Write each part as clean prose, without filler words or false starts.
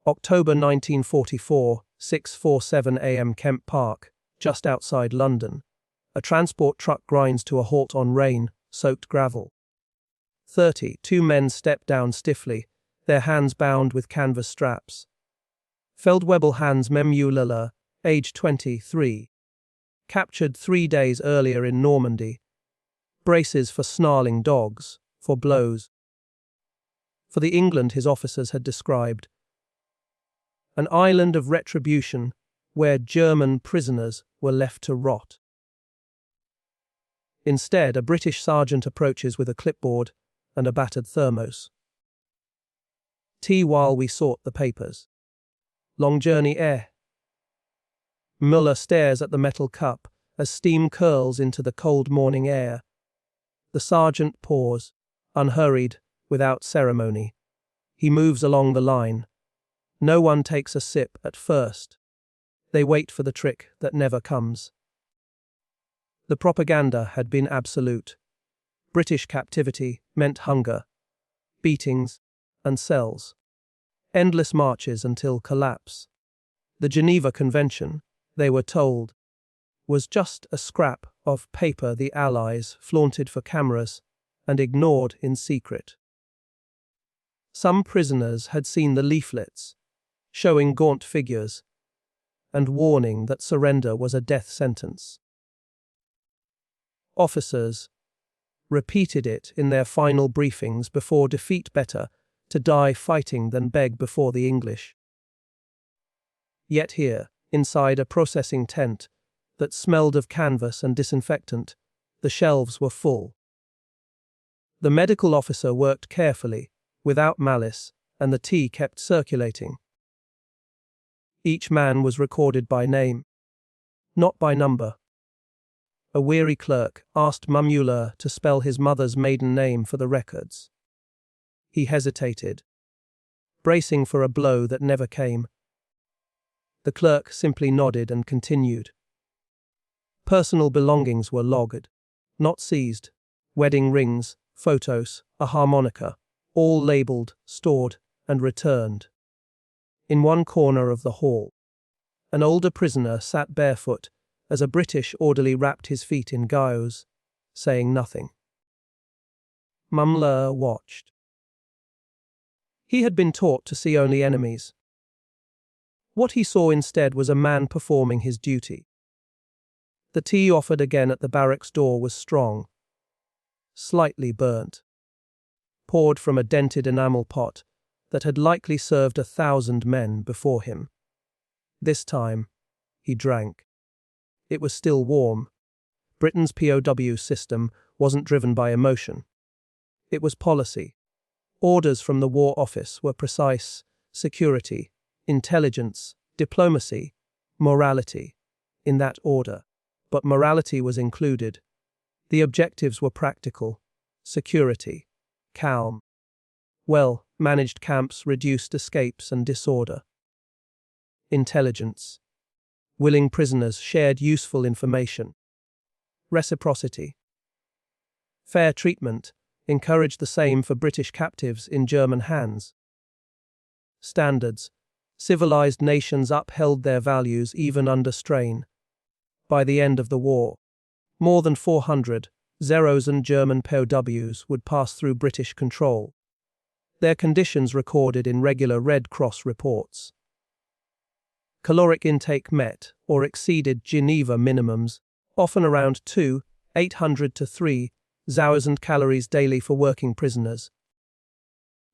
October 1944, 6:47 a.m. Kemp Park, just outside London. A transport truck grinds to a halt on rain-soaked gravel. 32 men step down stiffly, their hands bound with canvas straps. Feldwebel Hans Memüller, age 23. Captured 3 days earlier in Normandy. Braces for snarling dogs, for blows. For the England his officers had described. An island of retribution where German prisoners were left to rot. Instead, a British sergeant approaches with a clipboard and a battered thermos. Tea while we sort the papers. Long journey Müller stares at the metal cup as steam curls into the cold morning air. The sergeant pours, unhurried, without ceremony. He moves along the line. No one takes a sip at first. They wait for the trick that never comes. The propaganda had been absolute. British captivity meant hunger, beatings, and cells. Endless marches until collapse. The Geneva Convention, they were told, was just a scrap of paper the Allies flaunted for cameras and ignored in secret. Some prisoners had seen the leaflets, showing gaunt figures, and warning that surrender was a death sentence. Officers repeated it in their final briefings before defeat: better to die fighting than beg before the English. Yet here, inside a processing tent that smelled of canvas and disinfectant, the shelves were full. The medical officer worked carefully, without malice, and the tea kept circulating. Each man was recorded by name, not by number. A weary clerk asked Memüller to spell his mother's maiden name for the records. He hesitated, bracing for a blow that never came. The clerk simply nodded and continued. Personal belongings were logged, not seized. Wedding rings, photos, a harmonica, all labelled, stored, and returned. In one corner of the hall, an older prisoner sat barefoot as a British orderly wrapped his feet in gauze, saying nothing. Memüller watched. He had been taught to see only enemies. What he saw instead was a man performing his duty. The tea offered again at the barracks door was strong, slightly burnt, poured from a dented enamel pot that had likely served 1,000 men before him. This time, he drank. It was still warm. Britain's POW system wasn't driven by emotion. It was policy. Orders from the War Office were precise: security, intelligence, diplomacy, morality, in that order. But morality was included. The objectives were practical: security, calm, well-managed camps, reduced escapes and disorder. Intelligence. Willing prisoners shared useful information. Reciprocity. Fair treatment encouraged the same for British captives in German hands. Standards. Civilized nations upheld their values even under strain. By the end of the war, more than 400 Zeros and German POWs would pass through British control. Their conditions recorded in regular Red Cross reports. Caloric intake met or exceeded Geneva minimums, often around 800 to 3,000 calories daily for working prisoners.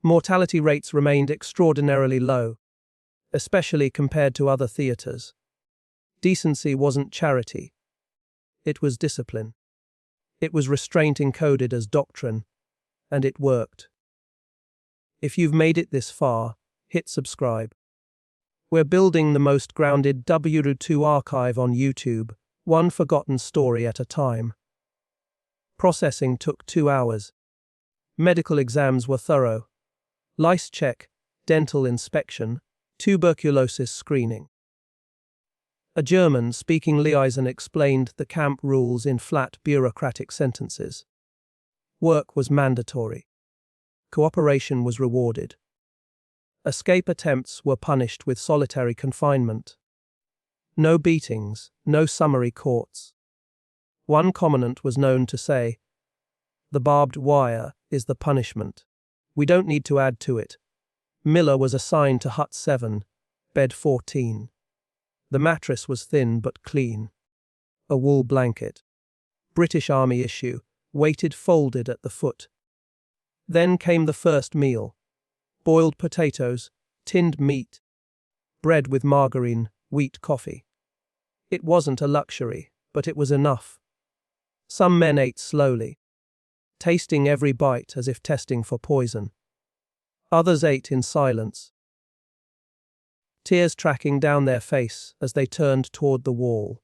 Mortality rates remained extraordinarily low, especially compared to other theaters. Decency wasn't charity. It was discipline. It was restraint encoded as doctrine, and it worked. If you've made it this far, hit subscribe. We're building the most grounded WRU2 archive on YouTube, one forgotten story at a time. Processing took 2 hours. Medical exams were thorough. Lice check, dental inspection, tuberculosis screening. A German-speaking liaison explained the camp rules in flat bureaucratic sentences. Work was mandatory. Cooperation was rewarded. Escape attempts were punished with solitary confinement. No beatings, no summary courts. One commandant was known to say, "The barbed wire is the punishment. We don't need to add to it." Miller was assigned to Hut 7, bed 14. The mattress was thin but clean. A wool blanket. British Army issue, weighted folded at the foot. Then came the first meal. Boiled potatoes, tinned meat, bread with margarine, wheat coffee. It wasn't a luxury, but it was enough. Some men ate slowly, tasting every bite as if testing for poison. Others ate in silence, tears tracking down their face as they turned toward the wall.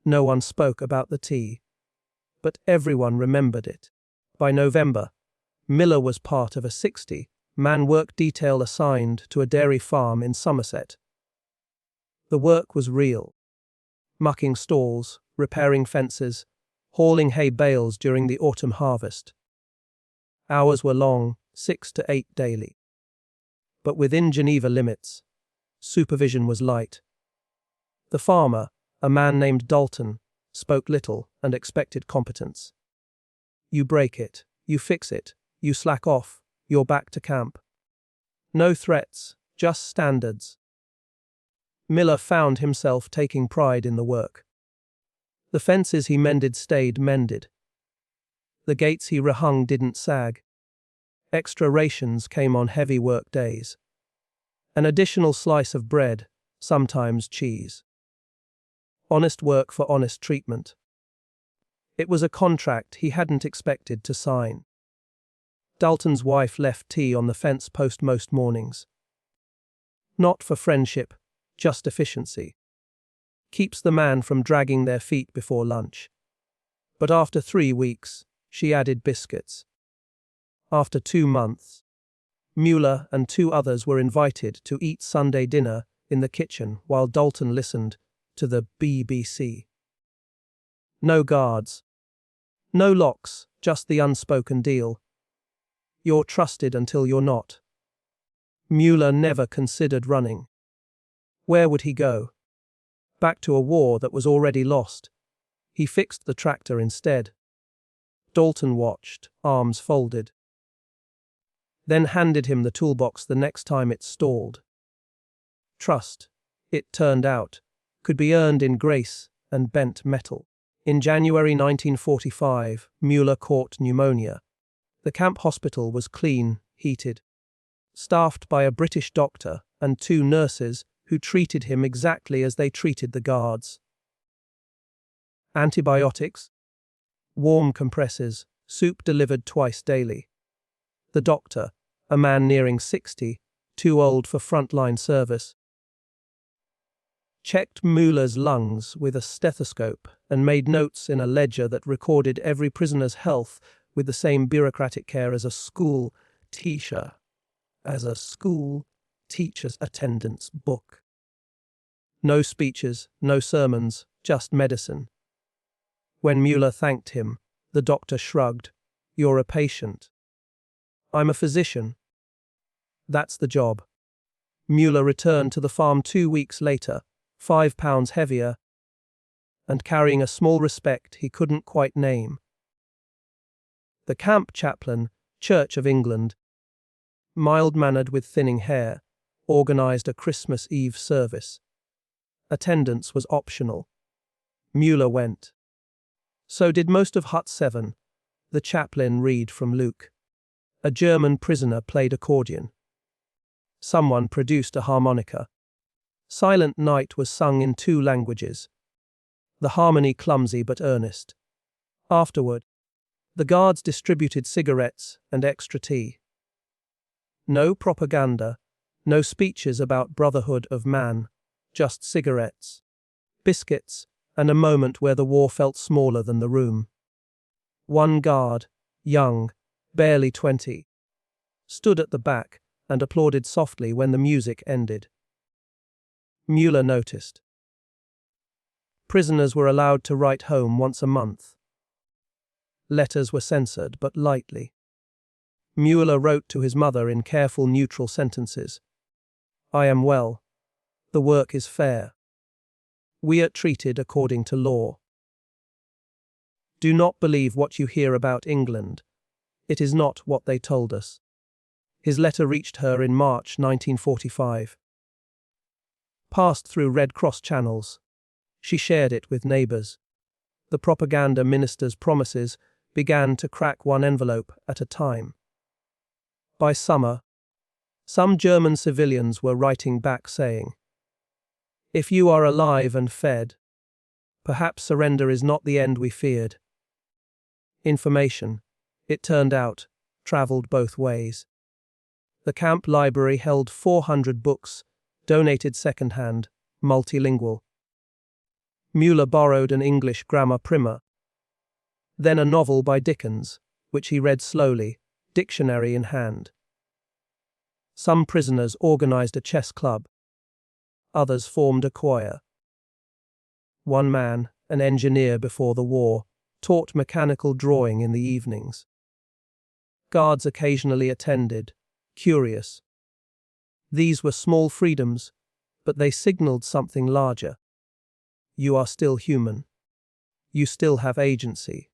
No one spoke about the tea, but everyone remembered it. By November, Miller was part of a 60-man work detail assigned to a dairy farm in Somerset. The work was real. Mucking stalls, repairing fences, hauling hay bales during the autumn harvest. Hours were long, 6 to 8 daily. But within Geneva limits, supervision was light. The farmer, a man named Dalton, spoke little and expected competence. You break it, you fix it, you slack off, you're back to camp. No threats, just standards. Miller found himself taking pride in the work. The fences he mended stayed mended. The gates he rehung didn't sag. Extra rations came on heavy work days. An additional slice of bread, sometimes cheese. Honest work for honest treatment. It was a contract he hadn't expected to sign. Dalton's wife left tea on the fence post most mornings. Not for friendship, just efficiency. Keeps the man from dragging their feet before lunch. But after 3 weeks, she added biscuits. After 2 months, Mueller and 2 others were invited to eat Sunday dinner in the kitchen while Dalton listened to the BBC. No guards. No locks, just the unspoken deal. You're trusted until you're not. Mueller never considered running. Where would he go? Back to a war that was already lost. He fixed the tractor instead. Dalton watched, arms folded. Then handed him the toolbox the next time it stalled. Trust, it turned out, could be earned in grace and bent metal. In January 1945, Mueller caught pneumonia. The camp hospital was clean, heated. Staffed by a British doctor and 2 nurses who treated him exactly as they treated the guards. Antibiotics, warm compresses, soup delivered twice daily. The doctor, a man nearing 60, too old for frontline service, checked Mueller's lungs with a stethoscope and made notes in a ledger that recorded every prisoner's health with the same bureaucratic care as a school teacher's attendance book. No speeches, no sermons, just medicine. When Mueller thanked him, the doctor shrugged. You're a patient. I'm a physician. That's the job. Mueller returned to the farm 2 weeks later, 5 pounds heavier, and carrying a small respect he couldn't quite name. The camp chaplain, Church of England, mild-mannered with thinning hair, organised a Christmas Eve service. Attendance was optional. Mueller went. So did most of Hut 7. The chaplain read from Luke. A German prisoner played accordion. Someone produced a harmonica. Silent Night was sung in 2 languages. The harmony clumsy but earnest. Afterward, the guards distributed cigarettes and extra tea. No propaganda, no speeches about brotherhood of man, just cigarettes, biscuits, and a moment where the war felt smaller than the room. One guard, young, barely 20, stood at the back and applauded softly when the music ended. Mueller noticed. Prisoners were allowed to write home once a month. Letters were censored, but lightly. Müller wrote to his mother in careful neutral sentences. I am well. The work is fair. We are treated according to law. Do not believe what you hear about England. It is not what they told us. His letter reached her in March 1945. Passed through Red Cross channels. She shared it with neighbours. The propaganda minister's promises began to crack one envelope at a time. By summer, some German civilians were writing back saying, if you are alive and fed, perhaps surrender is not the end we feared. Information, it turned out, travelled both ways. The camp library held 400 books, donated second-hand, multilingual. Müller borrowed an English grammar primer. Then a novel by Dickens, which he read slowly, dictionary in hand. Some prisoners organised a chess club. Others formed a choir. One man, an engineer before the war, taught mechanical drawing in the evenings. Guards occasionally attended, curious. These were small freedoms, but they signalled something larger. You are still human. You still have agency.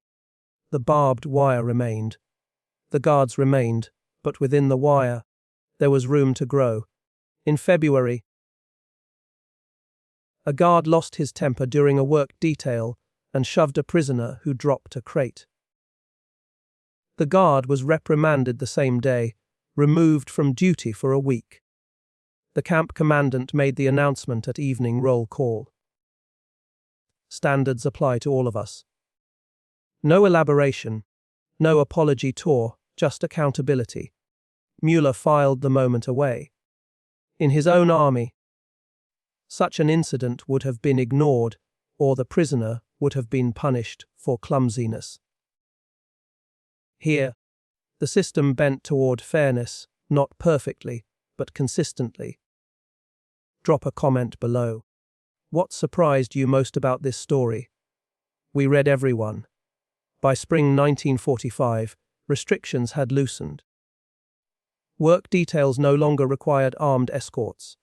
The barbed wire remained. The guards remained, but within the wire, there was room to grow. In February, a guard lost his temper during a work detail and shoved a prisoner who dropped a crate. The guard was reprimanded the same day, removed from duty for a week. The camp commandant made the announcement at evening roll call. Standards apply to all of us. No elaboration, no apology tour, just accountability. Müller filed the moment away. In his own army, such an incident would have been ignored, or the prisoner would have been punished for clumsiness. Here, the system bent toward fairness, not perfectly, but consistently. Drop a comment below. What surprised you most about this story? We read everyone. By spring 1945, restrictions had loosened. Work details no longer required armed escorts.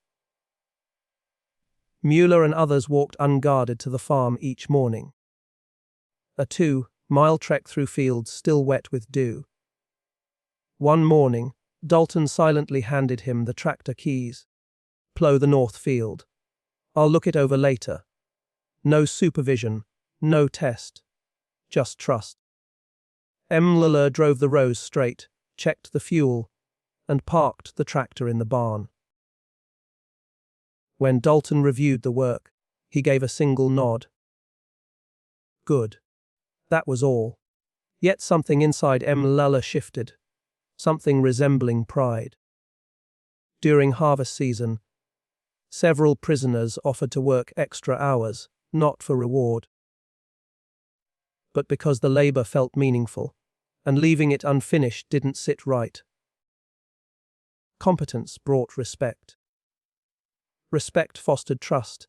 Müller and others walked unguarded to the farm each morning. A 2-mile trek through fields still wet with dew. One morning, Dalton silently handed him the tractor keys. Plough the north field. I'll look it over later. No supervision, no test. Just trust. Müller drove the rows straight, checked the fuel, and parked the tractor in the barn. When Dalton reviewed the work, he gave a single nod. Good. That was all. Yet something inside Müller shifted, something resembling pride. During harvest season, several prisoners offered to work extra hours, not for reward, but because the labor felt meaningful, and leaving it unfinished didn't sit right. Competence brought respect. Respect fostered trust,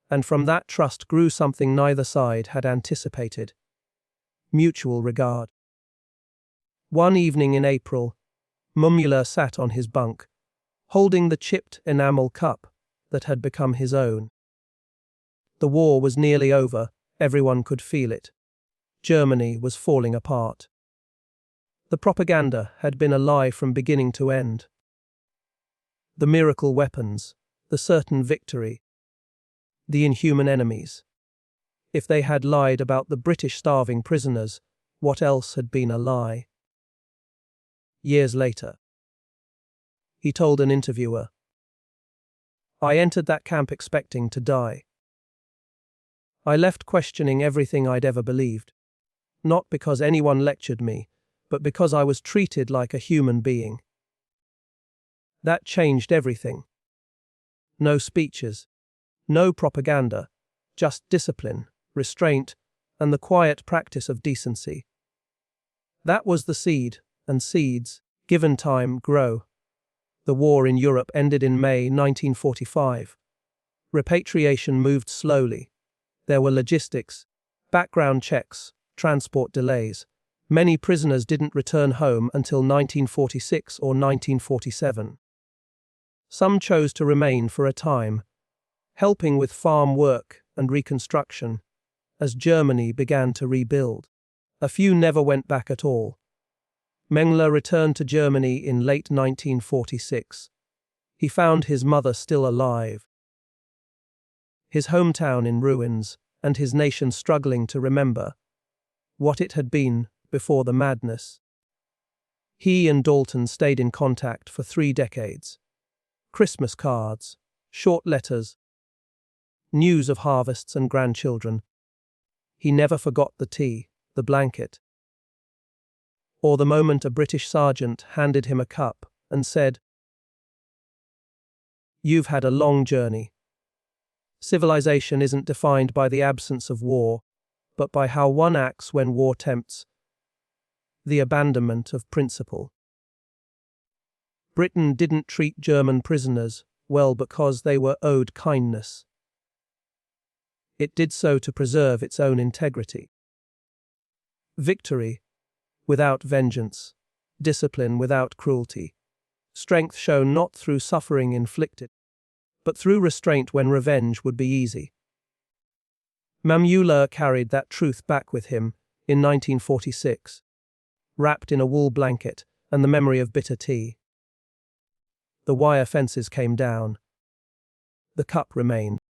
and from that trust grew something neither side had anticipated: mutual regard. One evening in April, Müller sat on his bunk, holding the chipped enamel cup that had become his own. The war was nearly over, everyone could feel it. Germany was falling apart. The propaganda had been a lie from beginning to end. The miracle weapons, the certain victory, the inhuman enemies. If they had lied about the British starving prisoners, what else had been a lie? Years later, he told an interviewer, I entered that camp expecting to die. I left questioning everything I'd ever believed, not because anyone lectured me, but because I was treated like a human being. That changed everything. No speeches, no propaganda, just discipline, restraint, and the quiet practice of decency. That was the seed, and seeds, given time, grow. The war in Europe ended in May 1945. Repatriation moved slowly. There were logistics, background checks, transport delays. Many prisoners didn't return home until 1946 or 1947. Some chose to remain for a time, helping with farm work and reconstruction as Germany began to rebuild. A few never went back at all. Mengele returned to Germany in late 1946. He found his mother still alive, his hometown in ruins, and his nation struggling to remember what it had been before the madness. He and Dalton stayed in contact for 3 decades. Christmas cards, short letters, news of harvests and grandchildren. He never forgot the tea, the blanket, or the moment a British sergeant handed him a cup and said, "You've had a long journey. Civilization isn't defined by the absence of war, but by how one acts when war tempts. The abandonment of principle." Britain didn't treat German prisoners well because they were owed kindness. It did so to preserve its own integrity. Victory without vengeance, discipline without cruelty, strength shown not through suffering inflicted, but through restraint when revenge would be easy. Mengele carried that truth back with him in 1946, wrapped in a wool blanket and the memory of bitter tea. The wire fences came down. The cup remained.